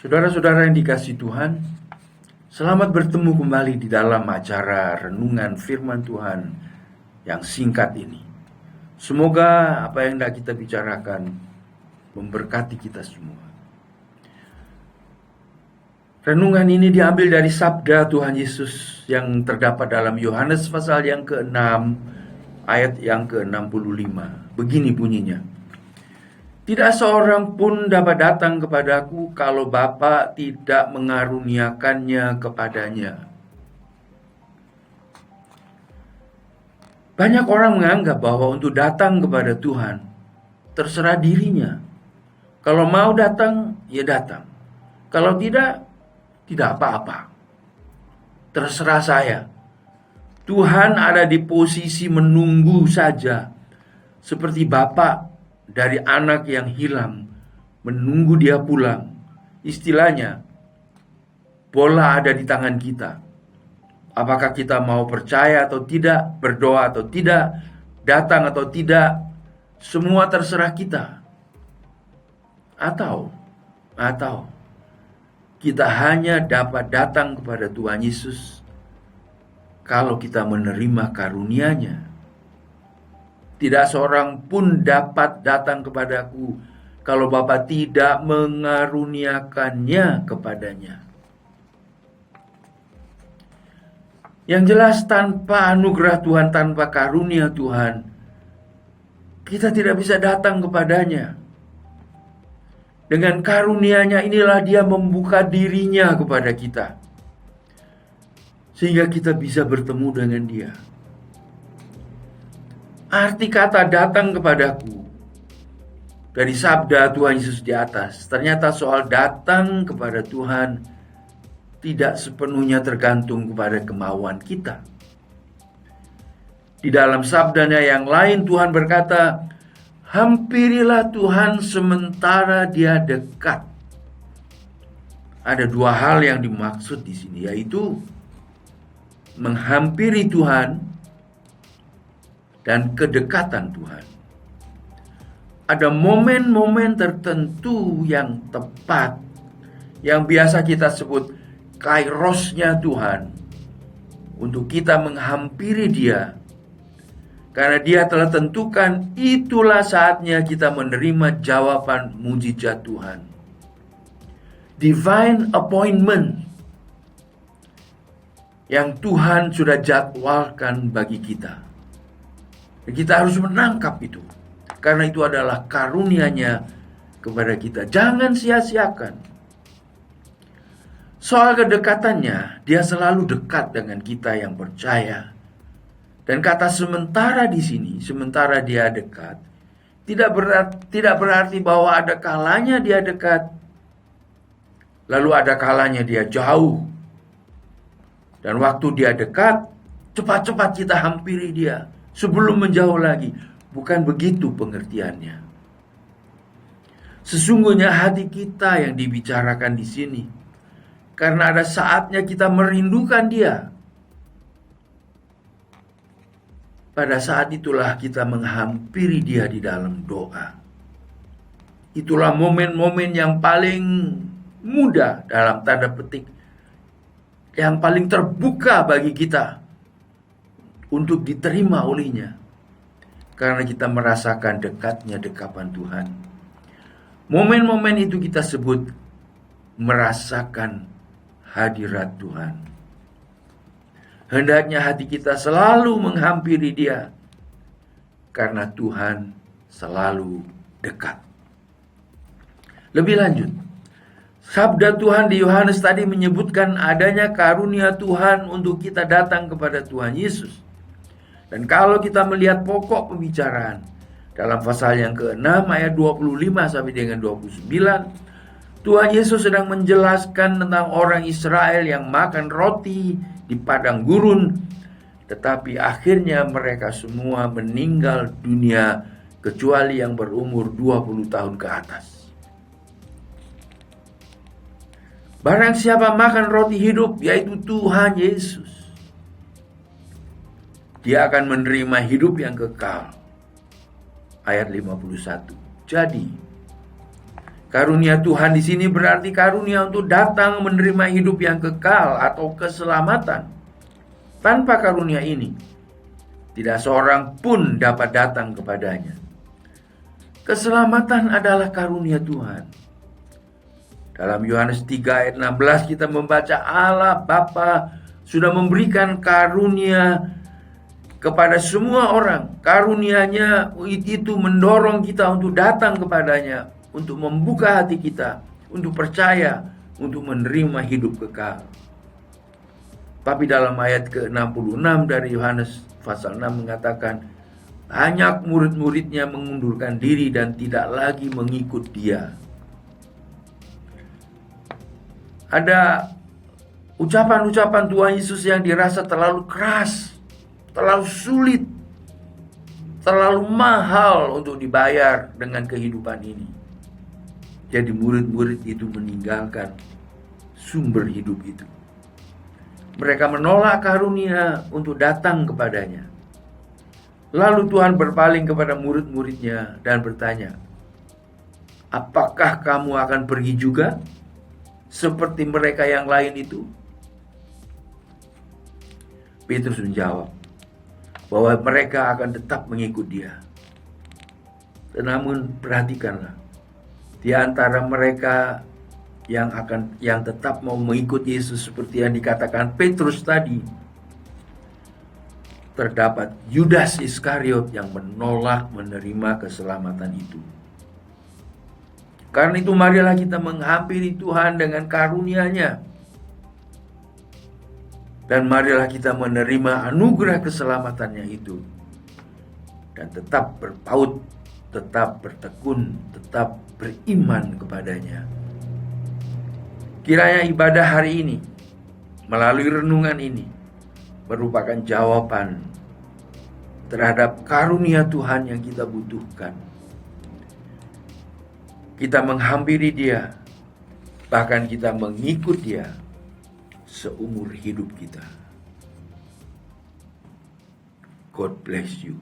Saudara-saudara yang dikasihi Tuhan, selamat bertemu kembali di dalam acara renungan firman Tuhan yang singkat ini. Semoga apa yang hendak kita bicarakan memberkati kita semua. Renungan ini diambil dari sabda Tuhan Yesus yang terdapat dalam Yohanes pasal yang ke-6 ayat yang ke-65. Begini bunyinya. Tidak seorang pun dapat datang kepadaku kalau Bapa tidak mengaruniakannya kepadanya. Banyak orang menganggap bahwa untuk datang kepada Tuhan, terserah dirinya. Kalau mau datang, ya datang. Kalau tidak, tidak apa-apa. Terserah saya. Tuhan ada di posisi menunggu saja. Seperti Bapa dari anak yang hilang, menunggu dia pulang. Istilahnya, bola ada di tangan kita. Apakah kita mau percaya atau tidak, berdoa atau tidak, datang atau tidak, semua terserah kita. Atau kita hanya dapat datang kepada Tuhan Yesus kalau kita menerima karunia-Nya. Tidak seorang pun dapat datang kepadaku kalau Bapa tidak mengaruniakannya kepadanya. Yang jelas tanpa anugerah Tuhan, tanpa karunia Tuhan, kita tidak bisa datang kepadanya. Dengan karunia-Nya inilah Dia membuka dirinya kepada kita, sehingga kita bisa bertemu dengan Dia. Arti kata datang kepadaku dari sabda Tuhan Yesus di atas, ternyata soal datang kepada Tuhan tidak sepenuhnya tergantung kepada kemauan kita. Di dalam sabdanya yang lain Tuhan berkata, hampirilah Tuhan sementara Dia dekat. Ada dua hal yang dimaksud di sini, yaitu menghampiri Tuhan dan kedekatan Tuhan. Ada momen-momen tertentu yang tepat, yang biasa kita sebut kairosnya Tuhan, untuk kita menghampiri Dia, karena Dia telah tentukan itulah saatnya kita menerima jawaban mujizat Tuhan. Divine appointment yang Tuhan sudah jadwalkan bagi kita. Kita harus menangkap itu, karena itu adalah karunia-Nya kepada kita. Jangan sia-siakan. Soal kedekatannya, Dia selalu dekat dengan kita yang percaya. Dan kata sementara di sini, sementara Dia dekat, tidak berarti bahwa ada kalanya Dia dekat, lalu ada kalanya Dia jauh. Dan waktu Dia dekat, cepat-cepat kita hampiri Dia sebelum menjauh lagi. Bukan begitu pengertiannya. Sesungguhnya hati kita yang dibicarakan di sini, karena ada saatnya kita merindukan Dia. Pada saat itulah kita menghampiri Dia di dalam doa. Itulah momen-momen yang paling mudah, dalam tanda petik, yang paling terbuka bagi kita untuk diterima olehnya, karena kita merasakan dekatnya dekapan Tuhan. Momen-momen itu kita sebut merasakan hadirat Tuhan. Hendaknya hati kita selalu menghampiri Dia, karena Tuhan selalu dekat. Lebih lanjut, sabda Tuhan di Yohanes tadi menyebutkan adanya karunia Tuhan untuk kita datang kepada Tuhan Yesus. Dan kalau kita melihat pokok pembicaraan dalam pasal yang ke-6 ayat 25 sampai dengan 29, Tuhan Yesus sedang menjelaskan tentang orang Israel yang makan roti di padang gurun, tetapi akhirnya mereka semua meninggal dunia kecuali yang berumur 20 tahun ke atas. Barang siapa makan roti hidup, yaitu Tuhan Yesus, dia akan menerima hidup yang kekal. Ayat 51. Jadi, Karunia Tuhan di sini berarti karunia untuk datang menerima hidup yang kekal atau keselamatan. Tanpa karunia ini, tidak seorang pun dapat datang kepadanya. Keselamatan adalah karunia Tuhan. Dalam Yohanes 3 ayat 16 kita membaca Allah Bapa sudah memberikan karunia kepada semua orang. Karunia-Nya itu mendorong kita untuk datang kepadanya, untuk membuka hati kita, untuk percaya, untuk menerima hidup kekal. Tapi dalam ayat ke-66 dari Yohanes pasal 6 mengatakan, banyak murid-muridnya mengundurkan diri dan tidak lagi mengikut dia. Ada ucapan-ucapan Tuhan Yesus yang dirasa terlalu keras, terlalu sulit, terlalu mahal untuk dibayar dengan kehidupan ini. Jadi murid-murid itu meninggalkan sumber hidup itu. Mereka menolak karunia untuk datang kepadanya. Lalu Tuhan berpaling kepada murid-muridnya dan bertanya, apakah kamu akan pergi juga seperti mereka yang lain itu? Petrus menjawab bahwa mereka akan tetap mengikut dia. Namun perhatikanlah, di antara mereka yang tetap mau mengikut Yesus seperti yang dikatakan Petrus tadi, terdapat Yudas Iskariot yang menolak menerima keselamatan itu. Karena itu marilah kita menghampiri Tuhan dengan karunia-Nya. Dan marilah kita menerima anugerah keselamatannya itu. Dan tetap berpaut, tetap bertekun, tetap beriman kepadanya. Kiranya ibadah hari ini, melalui renungan ini, merupakan jawaban terhadap karunia Tuhan yang kita butuhkan. Kita menghampiri Dia, bahkan kita mengikut Dia seumur hidup kita. God bless you.